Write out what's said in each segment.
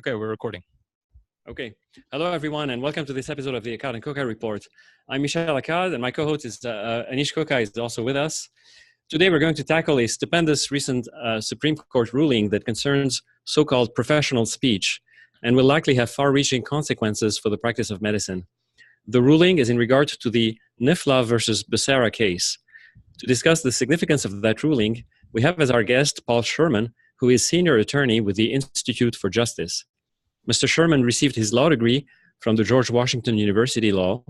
Okay, we're recording. Okay. Hello, everyone, and welcome to this episode of the Akkad and Kokai Report. I'm Michel Akkad, and my co-host is Anish Kokai is also with us. Today, we're going to tackle a stupendous recent Supreme Court ruling that concerns so-called professional speech and will likely have far-reaching consequences for the practice of medicine. The ruling is in regard to the NIFLA versus Becerra case. To discuss the significance of that ruling, we have as our guest Paul Sherman, who is senior attorney with the Institute for Justice. Mr. Sherman received his law degree from the George Washington University Law.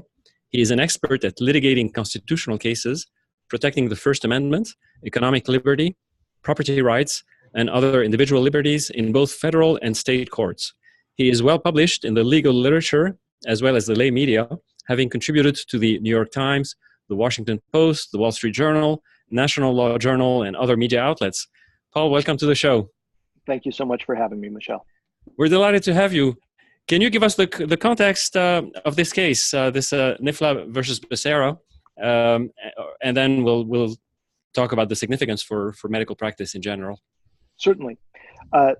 He is an expert at litigating constitutional cases, protecting the First Amendment, economic liberty, property rights, and other individual liberties in both federal and state courts. He is well published in the legal literature as well as the lay media, having contributed to the New York Times, the Washington Post, the Wall Street Journal, National Law Journal, and other media outlets. Paul, welcome to the show. Thank you so much for having me, Michelle. We're delighted to have you. Can you give us the context of this case, this NIFLA versus Becerra, and then we'll talk about the significance for medical practice in general. Certainly.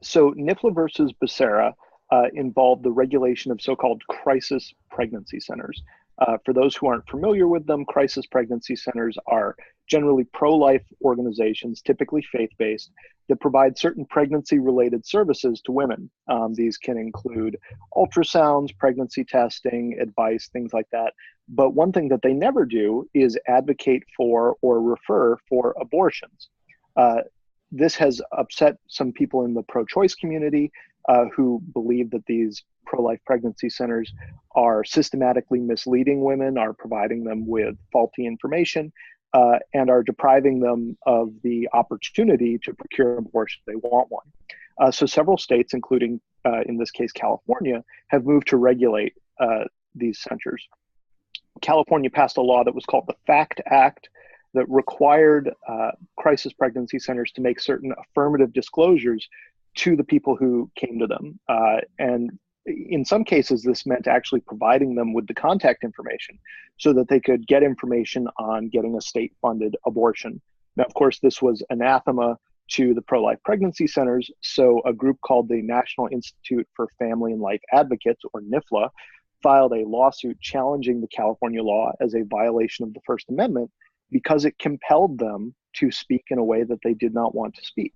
So NIFLA versus Becerra involved the regulation of so-called crisis pregnancy centers. For those who aren't familiar with them, crisis pregnancy centers are generally pro-life organizations, typically faith-based, that provide certain pregnancy-related services to women. These can include ultrasounds, pregnancy testing, advice, things like that. But one thing that they never do is advocate for or refer for abortions. This has upset some people in the pro-choice community who believe that these pro-life pregnancy centers are systematically misleading women, are providing them with faulty information, and are depriving them of the opportunity to procure abortion if they want one. So several states, including in this case California, have moved to regulate these centers. California passed a law that was called the FACT Act that required crisis pregnancy centers to make certain affirmative disclosures to the people who came to them. And in some cases, this meant actually providing them with the contact information so that they could get information on getting a state-funded abortion. Now, of course, this was anathema to the pro-life pregnancy centers, so a group called the National Institute for Family and Life Advocates, or NIFLA, filed a lawsuit challenging the California law as a violation of the First Amendment because it compelled them to speak in a way that they did not want to speak.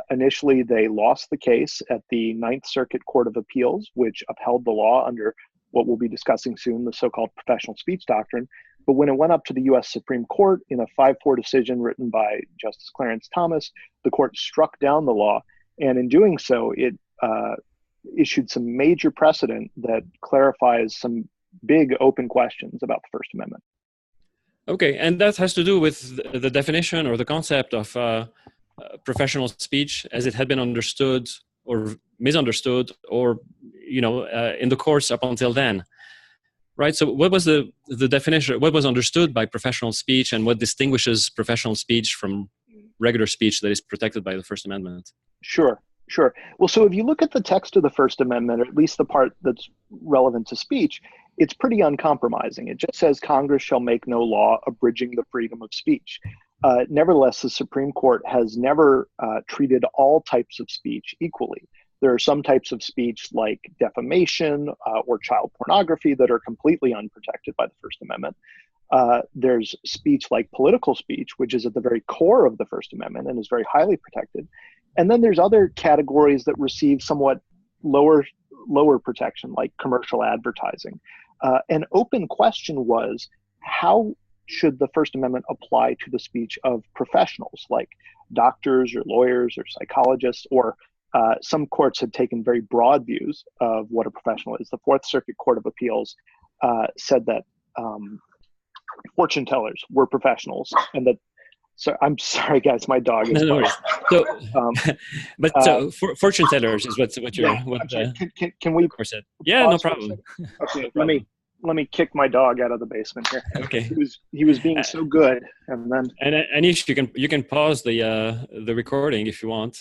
Initially, they lost the case at the Ninth Circuit Court of Appeals, which upheld the law under what we'll be discussing soon, the so-called professional speech doctrine. But when it went up to the U.S. Supreme Court in a 5-4 decision written by Justice Clarence Thomas, the court struck down the law. And in doing so, it issued some major precedent that clarifies some big open questions about the First Amendment. Okay, and that has to do with the definition or the concept of professional speech as it had been understood or misunderstood or, in the course up until then, right? So what was the definition, what was understood by professional speech and what distinguishes professional speech from regular speech that is protected by the First Amendment? Sure. Well, so if you look at the text of the First Amendment, or at least the part that's relevant to speech, it's pretty uncompromising. It just says Congress shall make no law abridging the freedom of speech. Nevertheless, the Supreme Court has never treated all types of speech equally. There are some types of speech like defamation or child pornography that are completely unprotected by the First Amendment. There's speech like political speech, which is at the very core of the First Amendment and is very highly protected. And then there's other categories that receive somewhat lower protection, like commercial advertising. An open question was, how should the First Amendment apply to the speech of professionals like doctors or lawyers or psychologists, or some courts had taken very broad views of what a professional is. The Fourth Circuit Court of Appeals said that fortune tellers were professionals, and that. So I'm sorry, guys, my dog is. No worries. So, fortune tellers is what you're. Yeah, can we? Said. Yeah, no problem. Okay, let me kick my dog out of the basement here. Okay. He was being so good, and then. And Anish, you can pause the recording if you want.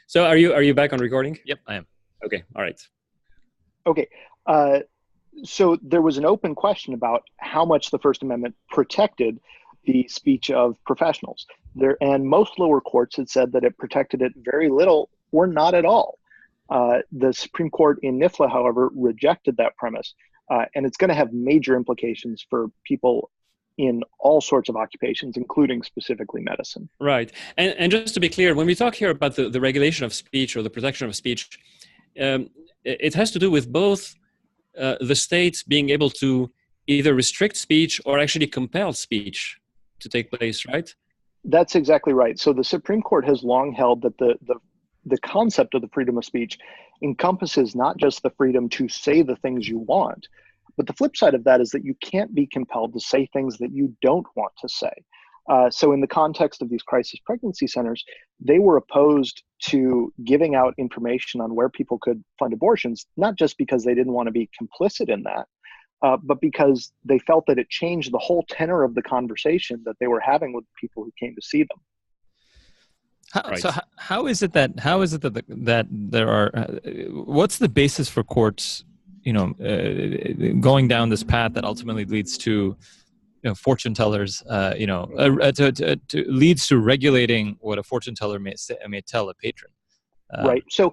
So are you back on recording? Yep, I am. Okay. All right. Okay. So there was an open question about how much the First Amendment protected the speech of professionals. And most lower courts had said that it protected it very little or not at all. The Supreme Court in NIFLA, however, rejected that premise, and it's going to have major implications for people in all sorts of occupations, including specifically medicine. Right. And just to be clear, when we talk here about the regulation of speech or the protection of speech, it has to do with both the states being able to either restrict speech or actually compel speech to take place, right? That's exactly right. So the Supreme Court has long held that the concept of the freedom of speech encompasses not just the freedom to say the things you want, but the flip side of that is that you can't be compelled to say things that you don't want to say. So in the context of these crisis pregnancy centers, they were opposed to giving out information on where people could fund abortions, not just because they didn't want to be complicit in that, but because they felt that it changed the whole tenor of the conversation that they were having with people who came to see them. Right. So how is it that that there are what's the basis for courts, going down this path that ultimately leads to fortune tellers, leads to regulating what a fortune teller may tell a patron. Right. So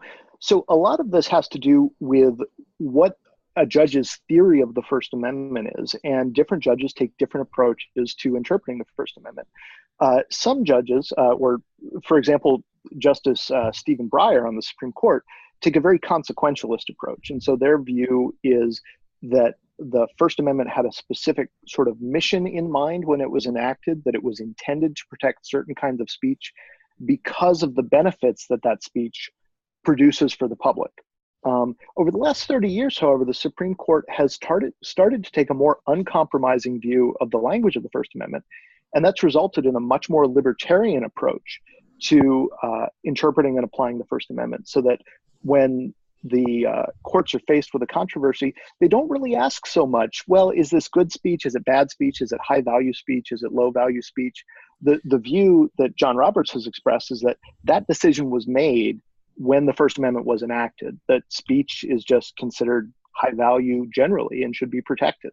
a lot of this has to do with what a judge's theory of the First Amendment is, and different judges take different approaches to interpreting the First Amendment. Some judges, for example, Justice Stephen Breyer on the Supreme Court, take a very consequentialist approach. And so their view is that the First Amendment had a specific sort of mission in mind when it was enacted, that it was intended to protect certain kinds of speech because of the benefits that that speech produces for the public. Over the last 30 years, however, the Supreme Court has started to take a more uncompromising view of the language of the First Amendment, and that's resulted in a much more libertarian approach to interpreting and applying the First Amendment, so that when the courts are faced with a controversy, they don't really ask so much, well, is this good speech? Is it bad speech? Is it high value speech? Is it low value speech? The view that John Roberts has expressed is that that decision was made when the First Amendment was enacted, that speech is just considered high value generally and should be protected.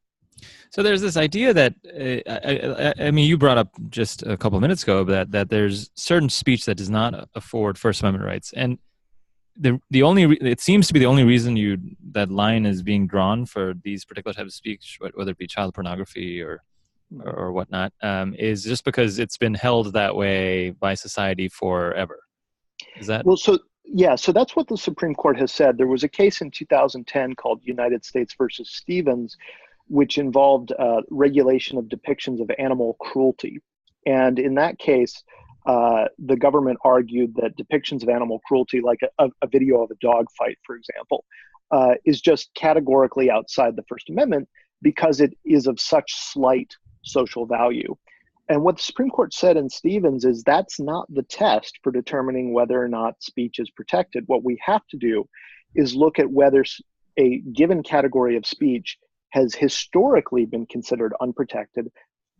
So there's this idea that, I mean, you brought up just a couple of minutes ago that there's certain speech that does not afford First Amendment rights. And it seems to be the only reason that line is being drawn for these particular types of speech, whether it be child pornography or whatnot, is just because it's been held that way by society forever. Is that? Well, so that's what the Supreme Court has said. There was a case in 2010 called United States versus Stevens, which involved regulation of depictions of animal cruelty. And in that case, the government argued that depictions of animal cruelty, like a video of a dog fight, for example, is just categorically outside the First Amendment because it is of such slight social value. And what the Supreme Court said in Stevens is that's not the test for determining whether or not speech is protected. What we have to do is look at whether a given category of speech has historically been considered unprotected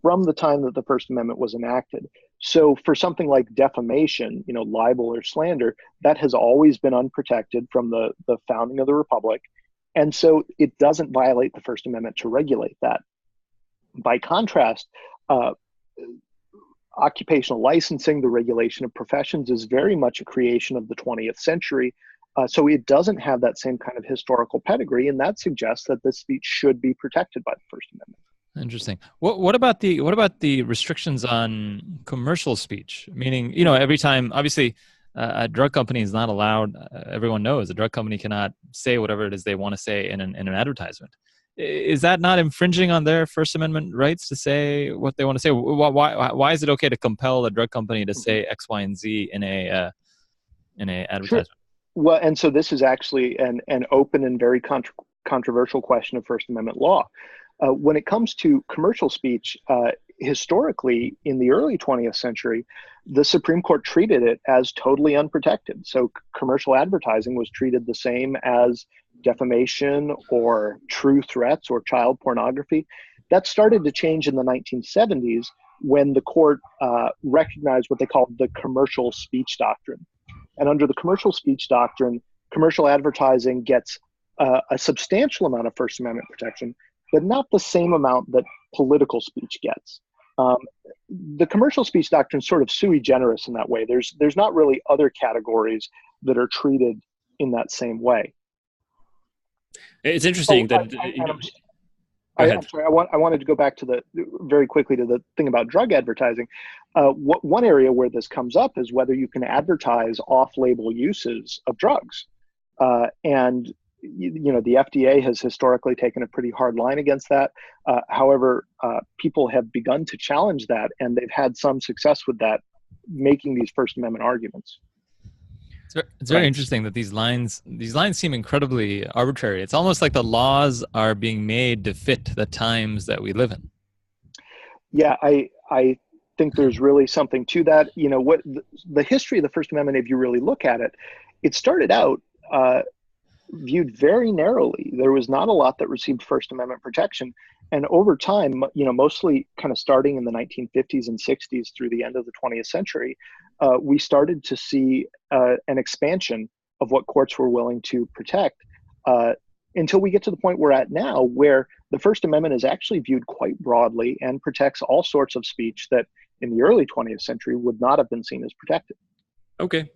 from the time that the First Amendment was enacted. So for something like defamation, libel or slander, that has always been unprotected from the founding of the Republic. And so it doesn't violate the First Amendment to regulate that. By contrast, occupational licensing, the regulation of professions, is very much a creation of the 20th century. So it doesn't have that same kind of historical pedigree, and that suggests that this speech should be protected by the First Amendment. Interesting. What about the restrictions on commercial speech? Meaning, every time, obviously, a drug company is not allowed. Everyone knows a drug company cannot say whatever it is they want to say in an advertisement. Is that not infringing on their First Amendment rights to say what they want to say? Why is it okay to compel a drug company to say X, Y, and Z in a advertisement? Sure. Well, and so this is actually an open and very controversial question of First Amendment law. When it comes to commercial speech, historically, in the early 20th century, the Supreme Court treated it as totally unprotected. So commercial advertising was treated the same as defamation or true threats or child pornography. That started to change in the 1970s when the court recognized what they called the commercial speech doctrine. And under the commercial speech doctrine, commercial advertising gets a substantial amount of First Amendment protection, but not the same amount that political speech gets. The commercial speech doctrine is sort of sui generis in that way. There's not really other categories that are treated in that same way. It's interesting that. Go ahead. I'm sorry. I wanted to go back to very quickly to the thing about drug advertising. One area where this comes up is whether you can advertise off-label uses of drugs, and the FDA has historically taken a pretty hard line against that. However, people have begun to challenge that, and they've had some success with that, making these First Amendment arguments. It's very interesting that these lines seem incredibly arbitrary. It's almost like the laws are being made to fit the times that we live in. Yeah, I think there's really something to that. What the history of the First Amendment, if you really look at it, it started out viewed very narrowly. There was not a lot that received First Amendment protection. And over time, mostly kind of starting in the 1950s and 60s through the end of the 20th century, we started to see an expansion of what courts were willing to protect until we get to the point we're at now, where the First Amendment is actually viewed quite broadly and protects all sorts of speech that in the early 20th century would not have been seen as protected. Okay.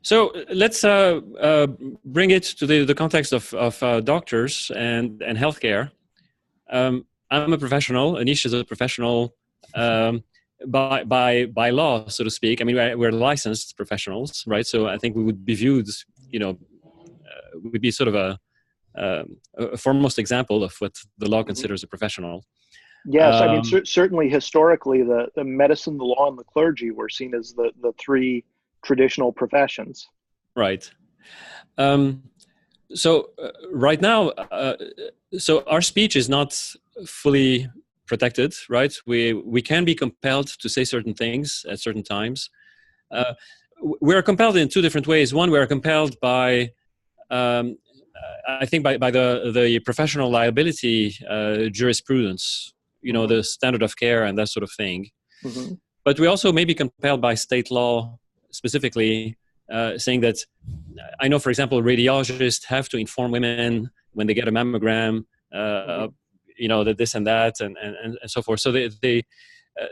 So let's bring it to the context of doctors and healthcare. I'm a professional. Anish is a professional by law, so to speak. I mean, we're licensed professionals, right? So I think we would be viewed, would be sort of a foremost example of what the law considers a professional. Yes, I mean, certainly historically, the medicine, the law, and the clergy were seen as the three traditional professions. Right. So right now, so our speech is not fully protected, right? We can be compelled to say certain things at certain times. We are compelled in two different ways. One, we are compelled by, I think, by the professional liability jurisprudence, the standard of care and that sort of thing. Mm-hmm. But we also may be compelled by state law, specifically saying that, I know, for example, radiologists have to inform women when they get a mammogram, that this and that and so forth. So they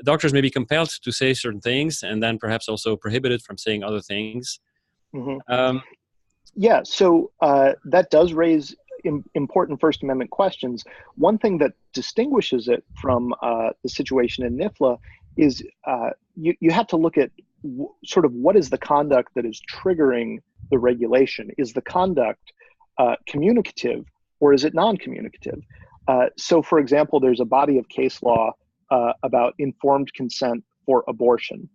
doctors may be compelled to say certain things and then perhaps also prohibited from saying other things. Mm-hmm. So that does raise important First Amendment questions. One thing that distinguishes it from the situation in NIFLA is you have to look at sort of what is the conduct that is triggering the regulation. Is the conduct communicative or is it non-communicative? So, for example, there's a body of case law about informed consent for abortion,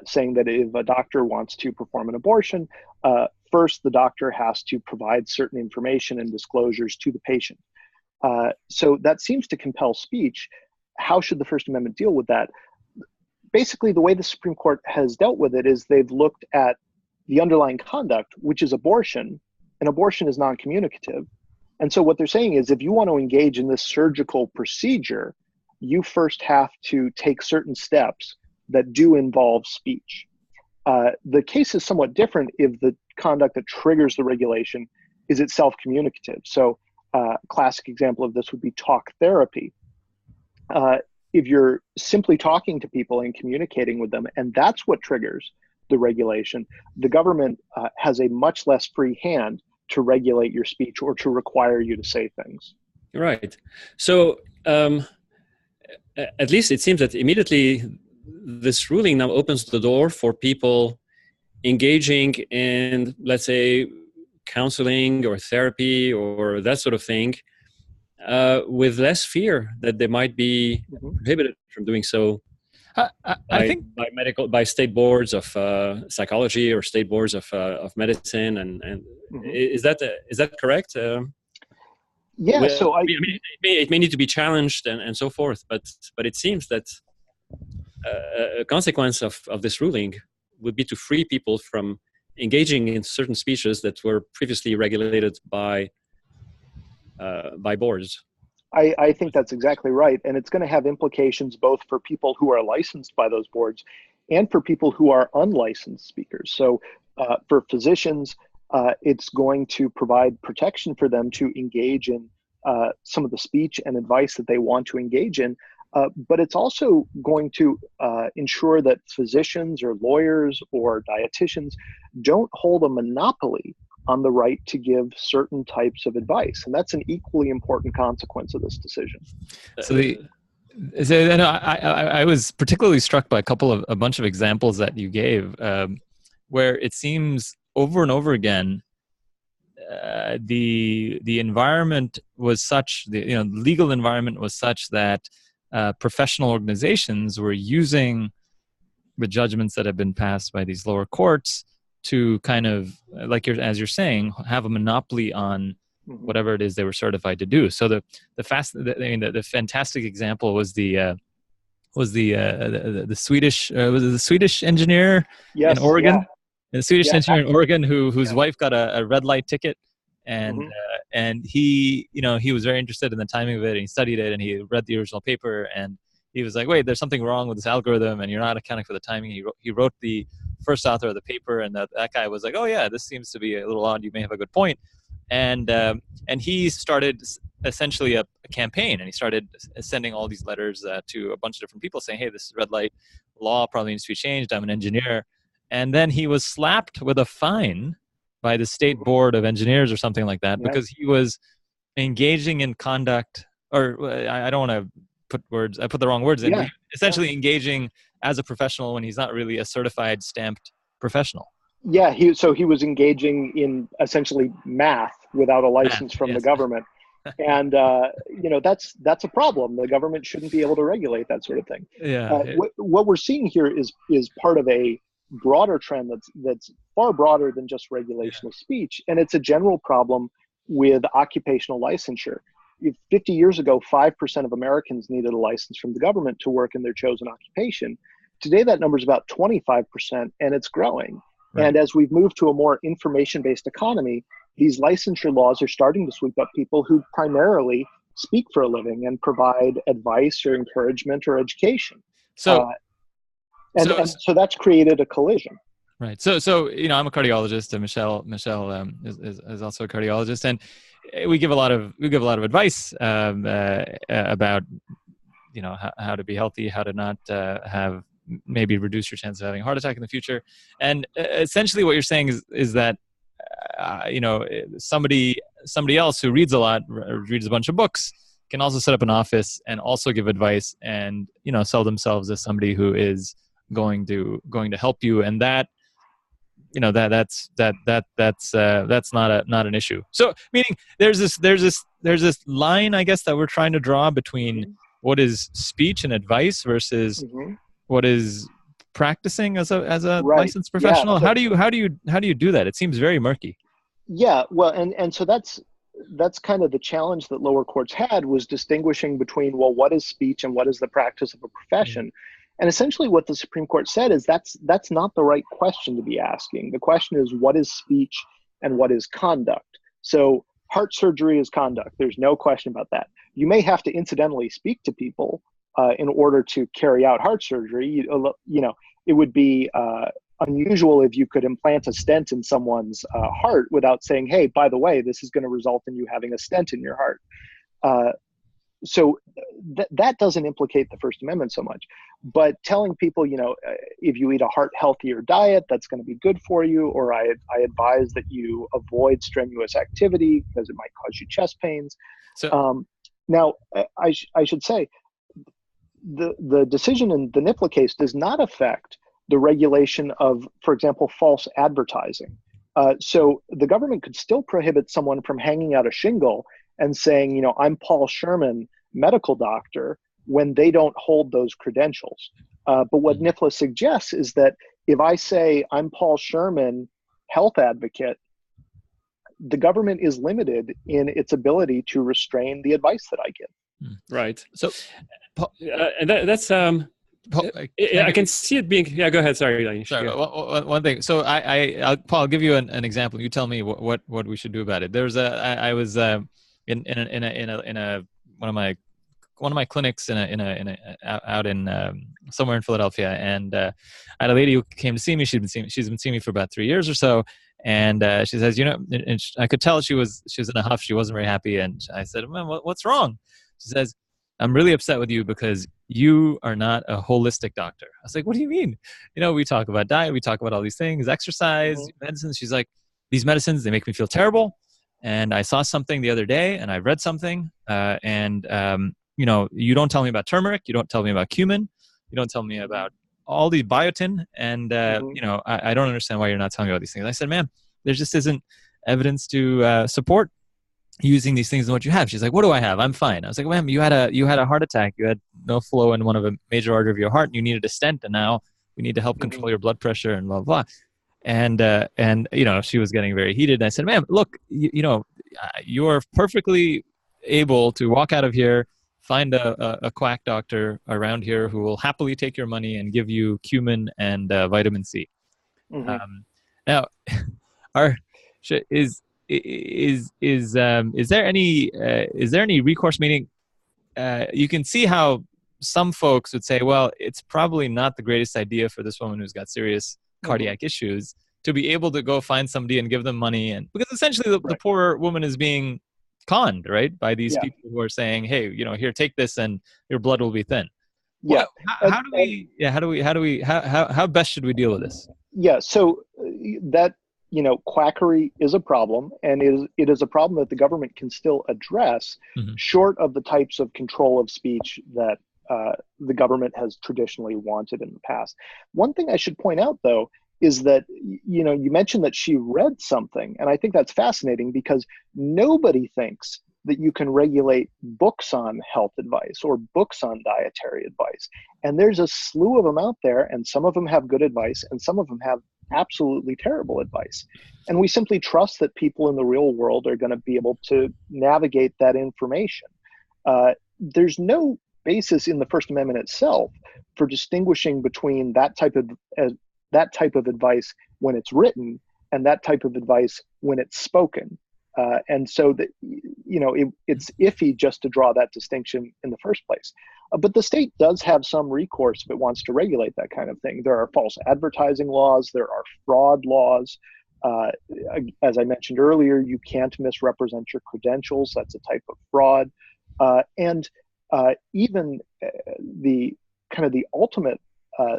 saying that if a doctor wants to perform an abortion, first the doctor has to provide certain information and disclosures to the patient. So that seems to compel speech. How should the First Amendment deal with that? Basically, the way the Supreme Court has dealt with it is they've looked at the underlying conduct, which is abortion, and abortion is non-communicative. And so what they're saying is if you want to engage in this surgical procedure, you first have to take certain steps that do involve speech. The case is somewhat different if the conduct that triggers the regulation is itself communicative. So a classic example of this would be talk therapy. If you're simply talking to people and communicating with them, and that's what triggers the regulation, the government has a much less free hand to regulate your speech or to require you to say things. Right. So at least it seems that immediately this ruling now opens the door for people engaging in, let's say, counseling or therapy or that sort of thing, with less fear that they might be prohibited from doing so. I think by state boards of psychology or state boards of medicine, and is that correct? Yeah. So it may need to be challenged and so forth, but it seems that a consequence of this ruling would be to free people from engaging in certain speeches that were previously regulated by boards. I think that's exactly right. And it's going to have implications both for people who are licensed by those boards and for people who are unlicensed speakers. So for physicians, it's going to provide protection for them to engage in some of the speech and advice that they want to engage in But it's also going to ensure that physicians or lawyers or dietitians don't hold a monopoly on the right to give certain types of advice. And that's an equally important consequence of this decision. I was particularly struck by a bunch of examples that you gave, where it seems over and over again, the environment was such, the legal environment was such that professional organizations were using the judgments that have been passed by these lower courts to kind of, as you're saying, have a monopoly on whatever it is they were certified to do. So the fantastic example was the Swedish engineer in Oregon. Yeah. The Swedish engineer in Oregon whose wife got a red light ticket, and he was very interested in the timing of it, and he studied it, and he read the original paper, and he was like, wait, there's something wrong with this algorithm, and you're not accounting for the timing. He wrote the first author of the paper, and that guy was like, oh yeah, this seems to be a little odd. You may have a good point. And he started essentially a campaign, and he started sending all these letters to a bunch of different people saying, hey, this red light law probably needs to be changed. I'm an engineer. And then he was slapped with a fine by the state board of engineers or something like that, because he was engaging in conduct, or I don't want to I put the wrong words in, essentially engaging as a professional when he's not really a certified stamped professional. Yeah, he was engaging in essentially math without a license from the government. And, that's a problem. The government shouldn't be able to regulate that sort of thing. What we're seeing here is part of a broader trend that's far broader than just regulation of speech. And it's a general problem with occupational licensure. 50 years ago, 5% of Americans needed a license from the government to work in their chosen occupation. Today, that number is about 25%, and it's growing. Right. And as we've moved to a more information-based economy, these licensure laws are starting to sweep up people who primarily speak for a living and provide advice or encouragement or education. So that's created a collision. Right. So I'm a cardiologist, and Michelle is also a cardiologist, and we give a lot of advice about how to be healthy, how to not have maybe reduce your chance of having a heart attack in the future. And essentially what you're saying is that somebody else who reads a lot, reads a bunch of books, can also set up an office and also give advice and sell themselves as somebody who is going to help you, and that that's not an issue. So meaning there's this line, I guess, that we're trying to draw between what is speech and advice versus what is practicing as a licensed professional. How do you do that? It seems very murky. Yeah, well, and so that's kind of the challenge that lower courts had, was distinguishing between, well, what is speech and what is the practice of a profession. And essentially what the Supreme Court said is that's not the right question to be asking. The question is, what is speech and what is conduct? So heart surgery is conduct. There's no question about that. You may have to incidentally speak to people in order to carry out heart surgery. It would be unusual if you could implant a stent in someone's heart without saying, hey, by the way, this is going to result in you having a stent in your heart. So that doesn't implicate the First Amendment so much. But telling people, if you eat a heart healthier diet, that's going to be good for you, or I advise that you avoid strenuous activity because it might cause you chest pains. So now I should say the decision in the NIFLA case does not affect the regulation of, for example, false advertising. So the government could still prohibit someone from hanging out a shingle and saying, I'm Paul Sherman, medical doctor, when they don't hold those credentials. But what NIFLA suggests is that if I say I'm Paul Sherman, health advocate, the government is limited in its ability to restrain the advice that I give. Right. So, and that's I can see it being. Yeah, go ahead. Sorry. Sorry. One thing. So Paul, I'll give you an example. You tell me what we should do about it. There's I was in one of my clinics out in somewhere in Philadelphia, and I had a lady who came to see me. She's been seeing me for about 3 years or so, and she says, and I could tell she was in a huff. She wasn't very happy, and I said, "Man, what's wrong?" She says, "I'm really upset with you because you are not a holistic doctor. I was like, what do you mean? We talk about diet, we talk about all these things, exercise, medicines. She's like, these medicines, they make me feel terrible. And I saw something the other day, and I read something, you don't tell me about turmeric, you don't tell me about cumin, you don't tell me about all the biotin, and I don't understand why you're not telling me about these things. I said, ma'am, there just isn't evidence to support using these things in what you have. She's like, what do I have? I'm fine. I was like, ma'am, you had a heart attack. You had no flow in one of a major artery of your heart, and you needed a stent, and now we need to help control your blood pressure and blah, blah. And she was getting very heated. And I said, ma'am, look, you're perfectly able to walk out of here, find a quack doctor around here who will happily take your money and give you cumin and vitamin C. Now, is there any recourse? Meaning, you can see how some folks would say, well, it's probably not the greatest idea for this woman who's got serious cardiac issues to be able to go find somebody and give them money, and because essentially the poor woman is being conned, right, by these people who are saying, hey, here, take this and your blood will be thin. How best should we deal with this? So that quackery is a problem, and it is a problem that the government can still address, short of the types of control of speech that the government has traditionally wanted in the past. One thing I should point out, though, is that, you mentioned that she read something, and I think that's fascinating because nobody thinks that you can regulate books on health advice or books on dietary advice. And there's a slew of them out there, and some of them have good advice, and some of them have absolutely terrible advice. And we simply trust that people in the real world are going to be able to navigate that information. There's no basis in the First Amendment itself for distinguishing between that type of advice when it's written and that type of advice when it's spoken. And so that, it's iffy just to draw that distinction in the first place. But the state does have some recourse if it wants to regulate that kind of thing. There are false advertising laws. There are fraud laws. As I mentioned earlier, you can't misrepresent your credentials. That's a type of fraud. And even the ultimate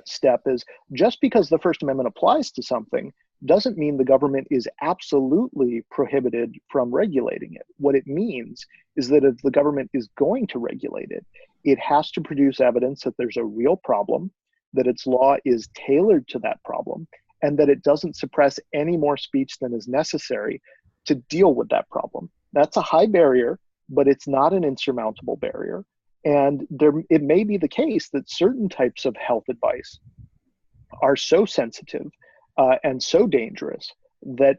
step is, just because the First Amendment applies to something doesn't mean the government is absolutely prohibited from regulating it. What it means is that if the government is going to regulate it, it has to produce evidence that there's a real problem, that its law is tailored to that problem, and that it doesn't suppress any more speech than is necessary to deal with that problem. That's a high barrier, but it's not an insurmountable barrier. And it may be the case that certain types of health advice are so sensitive and so dangerous that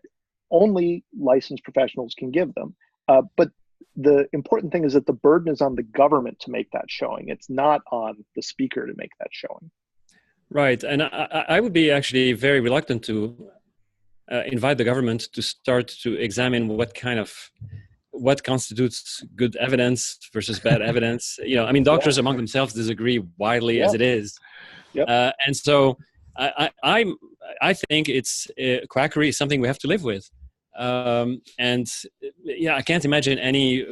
only licensed professionals can give them. But the important thing is that the burden is on the government to make that showing. It's not on the speaker to make that showing. Right. And I would be actually very reluctant to invite the government to start to examine what constitutes good evidence versus bad evidence. Doctors among themselves disagree widely as it is. And so I think it's quackery is something we have to live with. I can't imagine any,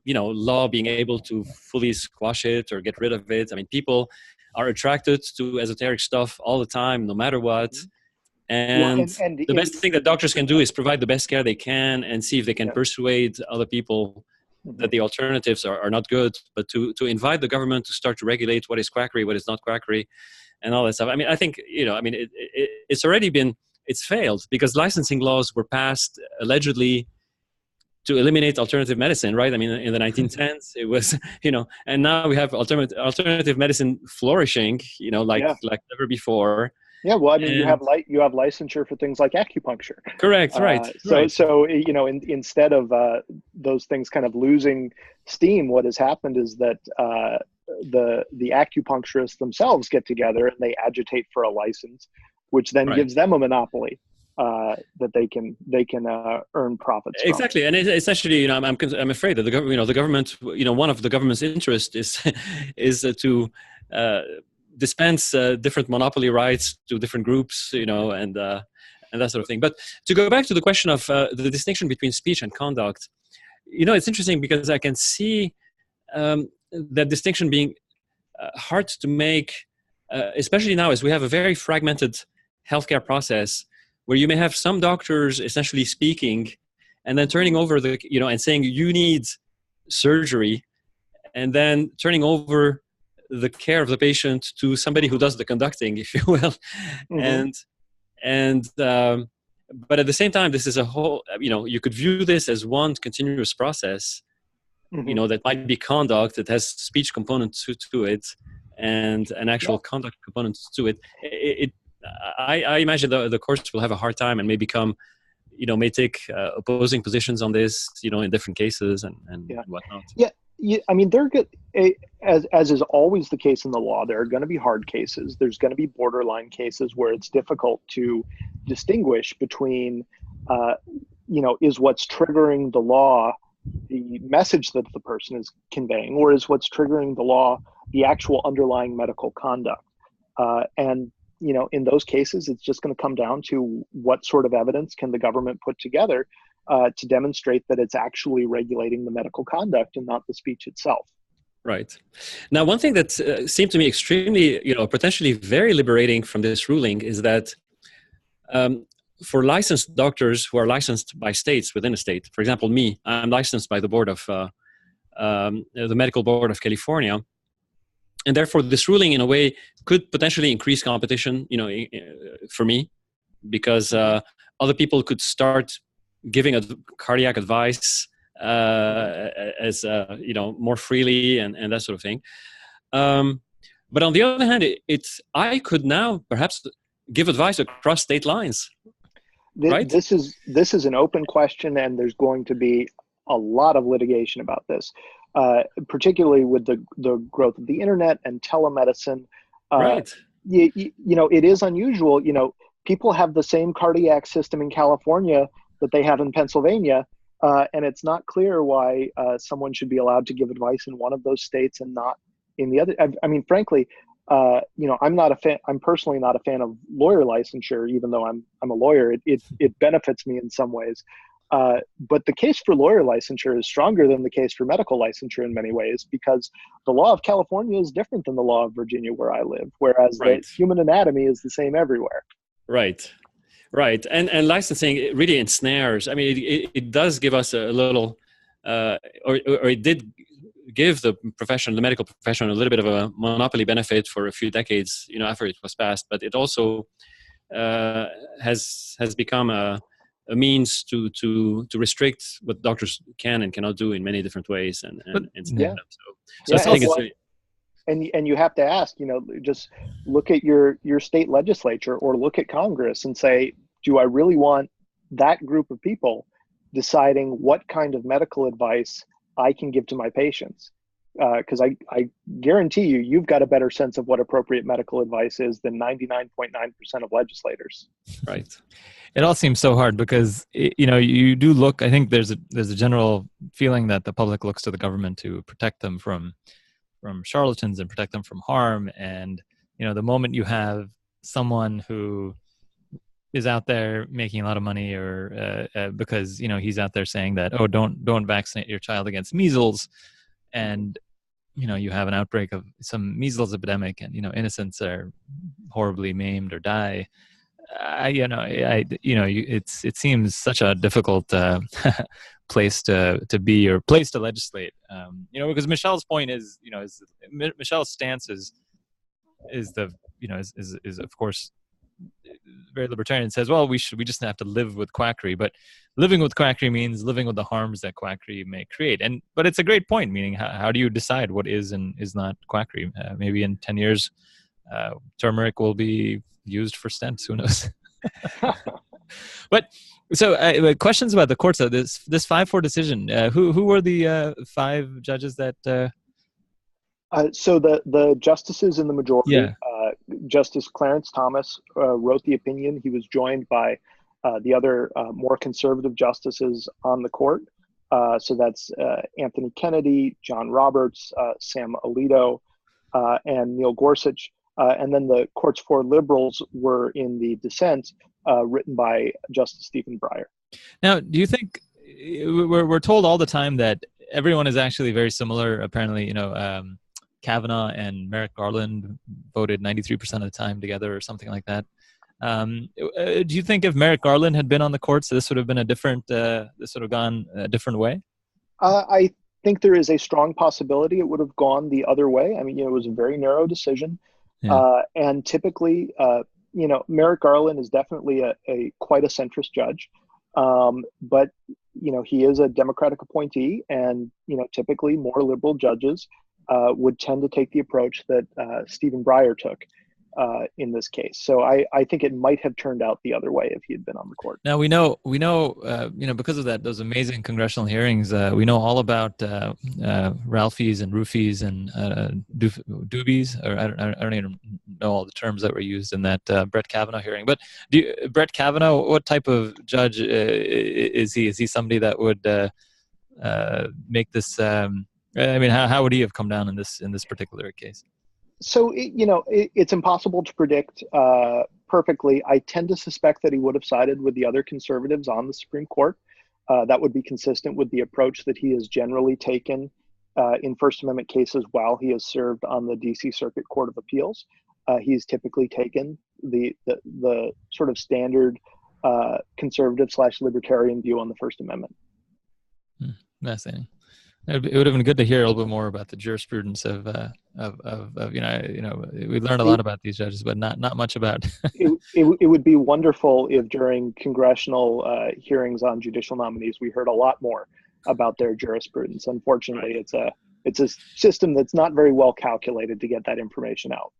law being able to fully squash it or get rid of it. People are attracted to esoteric stuff all the time, no matter what. And the best thing that doctors can do is provide the best care they can and see if they can persuade other people that the alternatives are not good. But to invite the government to start to regulate what is quackery, what is not quackery, and all that stuff. I think, it's already it's failed because licensing laws were passed allegedly to eliminate alternative medicine, right? In the 1910s, it was, and now we have alternative medicine flourishing, like never before. Yeah, well, you have licensure for things like acupuncture. Correct, right. So instead of those things kind of losing steam, what has happened is that the acupuncturists themselves get together and they agitate for a license, which then gives them a monopoly that they can earn profits from. Exactly, and it's actually, I'm afraid that the government, one of the government's interests is to dispense different monopoly rights to different groups, and that sort of thing. But to go back to the question of the distinction between speech and conduct, it's interesting because I can see that distinction being hard to make, especially now as we have a very fragmented healthcare process where you may have some doctors essentially speaking and then turning over and saying you need surgery, and then turning over the care of the patient to somebody who does the conducting, if you will. But at the same time, this is a whole, you could view this as one continuous process, that might be conduct that has speech component to it and an actual conduct component to it. I imagine the courts will have a hard time and may become, may take opposing positions on this, in different cases and whatnot. Yeah, I mean, they're good. As is always the case in the law, there are going to be hard cases. There's going to be borderline cases where it's difficult to distinguish between, is what's triggering the law the message that the person is conveying, or is what's triggering the law the actual underlying medical conduct? And in those cases, it's just going to come down to what sort of evidence can the government put together to demonstrate that it's actually regulating the medical conduct and not the speech itself. Right. Now, one thing that seemed to me extremely, potentially very liberating from this ruling is that for licensed doctors who are licensed by states within a state, for example, me, I'm licensed by the board of the Medical Board of California. And therefore, this ruling, in a way, could potentially increase competition, for me, because other people could start giving cardiac advice as more freely and that sort of thing. But on the other hand, I could now perhaps give advice across state lines. Right? This is an open question, and there's going to be a lot of litigation about this, particularly with the growth of the internet and telemedicine. Right. It is unusual. People have the same cardiac system in California that they have in Pennsylvania, and it's not clear why someone should be allowed to give advice in one of those states and not in the other. I mean, frankly, I'm personally not a fan of lawyer licensure, even though I'm a lawyer. It benefits me in some ways. But the case for lawyer licensure is stronger than the case for medical licensure in many ways, because the law of California is different than the law of Virginia, where I live, whereas the human anatomy is the same everywhere. Right. Right. And licensing, it really ensnares. I mean, it does give us a little, or it did give the medical profession, a little bit of a monopoly benefit for a few decades, after it was passed. But it also has become a means to restrict what doctors can and cannot do in many different ways. And I think it's and you have to ask, just look at your state legislature or look at Congress and say, do I really want that group of people deciding what kind of medical advice I can give to my patients? Because I guarantee you've got a better sense of what appropriate medical advice is than 99.9% of legislators. Right. It all seems so hard because, you do look, I think there's a general feeling that the public looks to the government to protect them from charlatans and protect them from harm. And, the moment you have someone who is out there making a lot of money or because, he's out there saying that, oh, don't vaccinate your child against measles. And, you have an outbreak of some measles epidemic and, innocents are horribly maimed or die. It seems such a difficult place to be or place to legislate. Because Michelle's point is Michelle's stance is of course very libertarian. Says, well, we just have to live with quackery, but living with quackery means living with the harms that quackery may create. But it's a great point, meaning how do you decide what is and is not quackery? Maybe in 10 years, turmeric will be used for stents. Who knows? But so questions about the courts. So this 5-4 decision. Who were the 5 judges that? So the justices in the majority, Justice Clarence Thomas wrote the opinion. He was joined by the other more conservative justices on the court. So that's Anthony Kennedy, John Roberts, Sam Alito, and Neil Gorsuch. And then the court's 4 liberals were in the dissent written by Justice Stephen Breyer. Now, do you think we're told all the time that everyone is actually very similar? Apparently, Kavanaugh and Merrick Garland voted 93% of the time together or something like that. Do you think if Merrick Garland had been on the court, so this would have been a different, this would have gone a different way? I think there is a strong possibility it would have gone the other way. I mean, it was a very narrow decision. Yeah. And typically, Merrick Garland is definitely a quite a centrist judge. But, he is a Democratic appointee, and, typically more liberal judges would tend to take the approach that Stephen Breyer took in this case. So I think it might have turned out the other way if he had been on the court. Now we know, because of those amazing congressional hearings, we know all about Ralfies and Roofies and doobies, or I don't even know all the terms that were used in that Brett Kavanaugh hearing. But Brett Kavanaugh, what type of judge is he? Is he somebody that would make this? How would he have come down in this particular case? So, it's impossible to predict perfectly. I tend to suspect that he would have sided with the other conservatives on the Supreme Court. That would be consistent with the approach that he has generally taken in First Amendment cases while he has served on the D.C. Circuit Court of Appeals. He's typically taken the sort of standard conservative/libertarian view on the First Amendment. Fascinating. It would have been good to hear a little bit more about the jurisprudence of we learned a lot about these judges, but not much about. It would be wonderful if during congressional hearings on judicial nominees we heard a lot more about their jurisprudence. Unfortunately, it's a system that's not very well calculated to get that information out.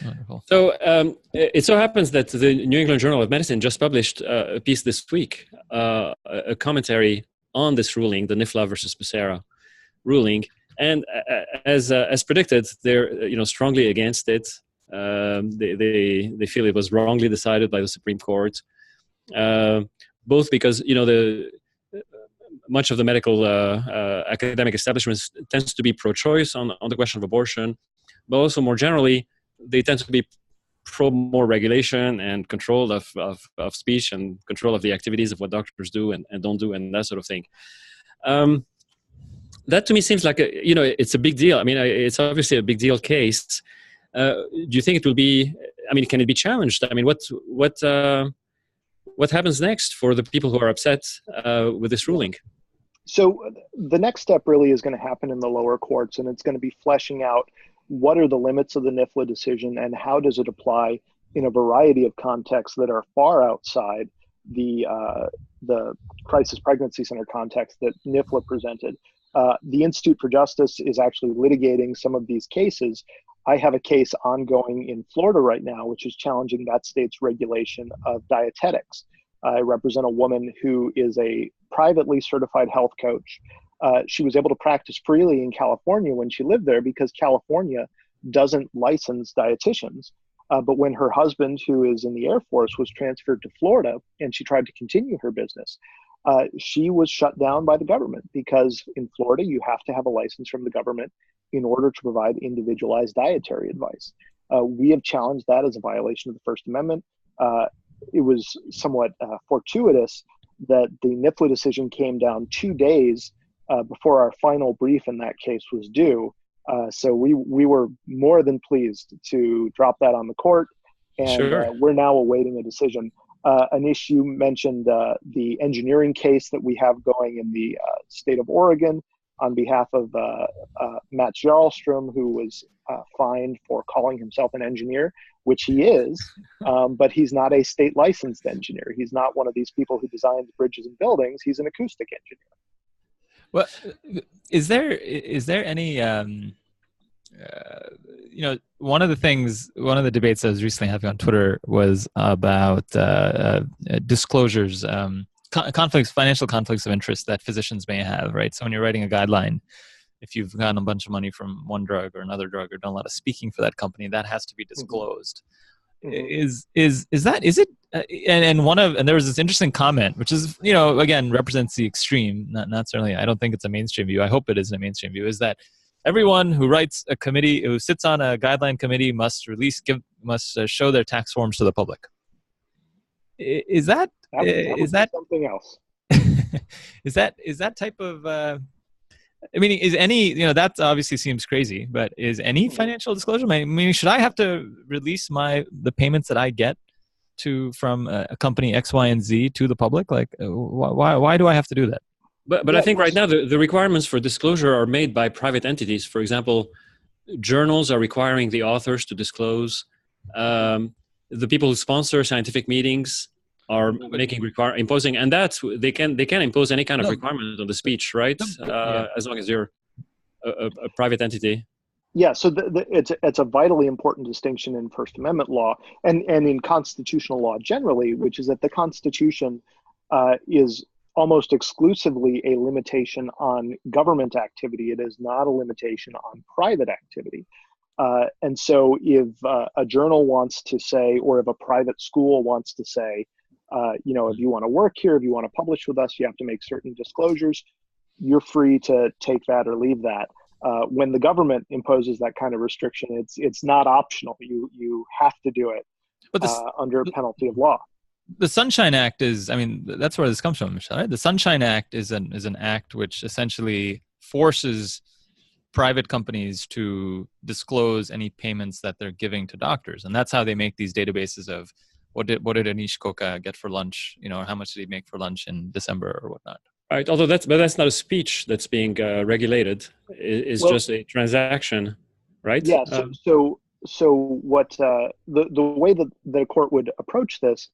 Wonderful. So it so happens that the New England Journal of Medicine just published a piece this week, a commentary on this ruling, the NIFLA versus Becerra ruling, and as predicted, they're strongly against it. They feel it was wrongly decided by the Supreme Court, both because much of the medical academic establishment tends to be pro-choice on the question of abortion, but also more generally, they tend to be pro more regulation and control of speech and control of the activities of what doctors do and don't do and that sort of thing. That to me seems like it's a big deal. I mean, it's obviously a big deal case. Do you think it will be? I mean, can it be challenged? I mean, what happens next for the people who are upset with this ruling? So the next step really is going to happen in the lower courts, and it's going to be fleshing out what are the limits of the NIFLA decision and how does it apply in a variety of contexts that are far outside the crisis pregnancy center context that NIFLA presented. The Institute for Justice is actually litigating some of these cases. I have a case ongoing in Florida right now, which is challenging that state's regulation of dietetics. I represent a woman who is a privately certified health coach. She was able to practice freely in California when she lived there because California doesn't license dietitians. But when her husband, who is in the Air Force, was transferred to Florida and she tried to continue her business, she was shut down by the government because in Florida, you have to have a license from the government in order to provide individualized dietary advice. We have challenged that as a violation of the First Amendment. It was somewhat fortuitous that the NIFLA decision came down 2 days before our final brief in that case was due. So we were more than pleased to drop that on the court, and Sure. We're now awaiting a decision. Anish, you mentioned the engineering case that we have going in the state of Oregon on behalf of Matt Jarlstrom, who was fined for calling himself an engineer, which he is, but he's not a state licensed engineer. He's not one of these people who designs bridges and buildings. He's an acoustic engineer. Well, is there any, one of the debates I was recently having on Twitter was about disclosures, financial conflicts of interest that physicians may have, right? So when you're writing a guideline, if you've gotten a bunch of money from one drug or another drug or done a lot of speaking for that company, that has to be disclosed. Mm-hmm. And there was this interesting comment, which is, again, represents the extreme, not certainly, I don't think it's a mainstream view. I hope it isn't a mainstream view, is that everyone who who sits on a guideline committee must show their tax forms to the public. Is that something else? is that type of I mean, is any, that obviously seems crazy, but is any financial disclosure? I mean, should I have to release the payments that I get from a company X, Y, and Z to the public? Like, why do I have to do that? But I think right now the requirements for disclosure are made by private entities. For example, journals are requiring the authors to disclose. The people who sponsor scientific meetings are imposing, and they can impose any kind of requirement on the speech, right? As long as you're a private entity. Yeah, so it's a vitally important distinction in First Amendment law and in constitutional law generally, which is that the Constitution is almost exclusively a limitation on government activity. It is not a limitation on private activity. And so if a journal wants to say, or if a private school wants to say, if you want to work here, if you want to publish with us, you have to make certain disclosures, you're free to take that or leave that. When the government imposes that kind of restriction, it's not optional. You have to do it under penalty of law. The Sunshine Act that's where this comes from, Michelle, right? The Sunshine Act is an act which essentially forces private companies to disclose any payments that they're giving to doctors, and that's how they make these databases of what did Anish Koka get for lunch, how much did he make for lunch in December or whatnot. Right, although that's not a speech that's being regulated. It's just a transaction, right? Yeah. So what the way that the court would approach this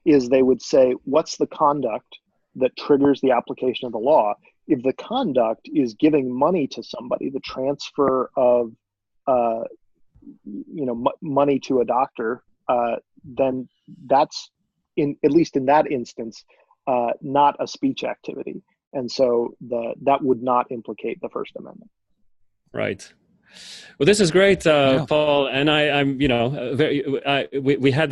is they would say, what's the conduct that triggers the application of the law? If the conduct is giving money to somebody, the transfer of money to a doctor, then that's at least in that instance not a speech activity, and so that would not implicate the First Amendment. Right. Well, this is great, Paul. And I'm, we had,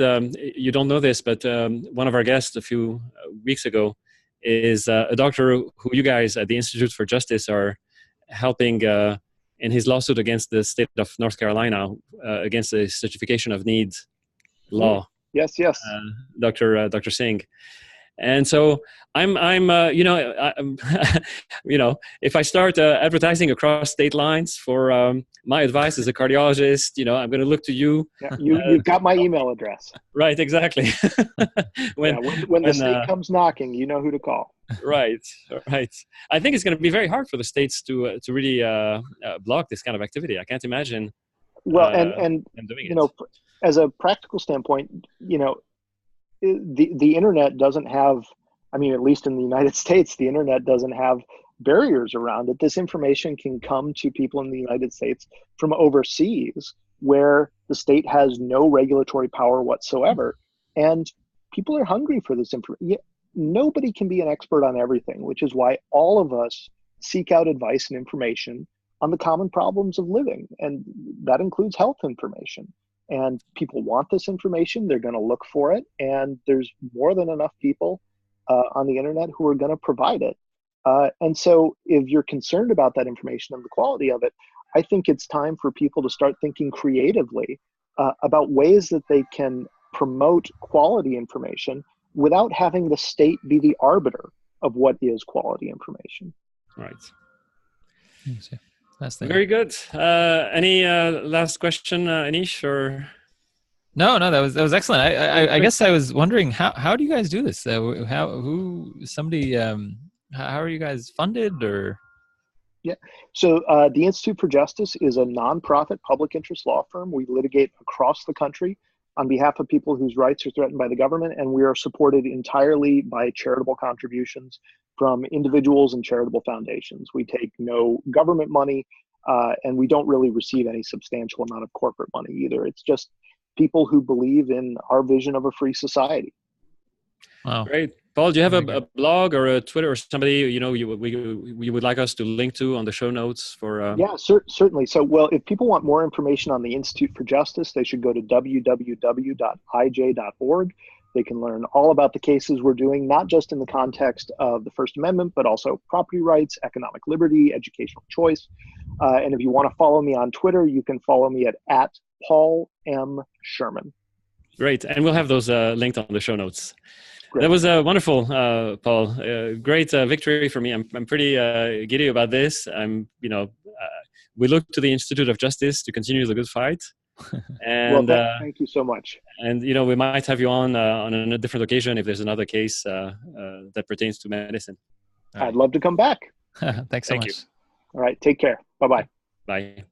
you don't know this, but one of our guests a few weeks ago is a doctor who you guys at the Institute for Justice are helping in his lawsuit against the state of North Carolina against the certification of need law. Yes. Dr. Singh. And so I'm if I start advertising across state lines for my advice as a cardiologist, I'm going to look to you. Yeah, you've got my email address. Right, exactly. when the state comes knocking, you know who to call. Right. I think it's going to be very hard for the states to really block this kind of activity. I can't imagine. Well, and doing it. As a practical standpoint, the internet doesn't have, at least in the United States, the internet doesn't have barriers around it. This information can come to people in the United States from overseas where the state has no regulatory power whatsoever. And people are hungry for this information. Nobody can be an expert on everything, which is why all of us seek out advice and information on the common problems of living. And that includes health information. And people want this information. They're going to look for it. And there's more than enough people on the internet who are going to provide it. And so if you're concerned about that information and the quality of it, I think it's time for people to start thinking creatively about ways that they can promote quality information without having the state be the arbiter of what is quality information. Right. Very good. Any last question, Anish? Or no, that was excellent. I guess I was wondering how do you guys do this? How are you guys funded or? Yeah. So the Institute for Justice is a nonprofit public interest law firm. We litigate across the country on behalf of people whose rights are threatened by the government, and we are supported entirely by charitable contributions from individuals and charitable foundations. We take no government money, and we don't really receive any substantial amount of corporate money either. It's just people who believe in our vision of a free society. Wow. Great. Paul, do you have a blog or a Twitter or somebody you would like us to link to on the show notes for? Yeah, certainly. So, well, if people want more information on the Institute for Justice, they should go to www.ij.org. They can learn all about the cases we're doing, not just in the context of the First Amendment, but also property rights, economic liberty, educational choice. And if you want to follow me on Twitter, you can follow me at Paul M. Sherman. Great. And we'll have those linked on the show notes. That was wonderful, Paul. Great victory for me. I'm pretty giddy about this. We look to the Institute of Justice to continue the good fight. And thank you so much. And we might have you on a different occasion if there's another case that pertains to medicine. I'd love to come back. Thanks so much. You. All right. Take care. Bye-bye. Bye.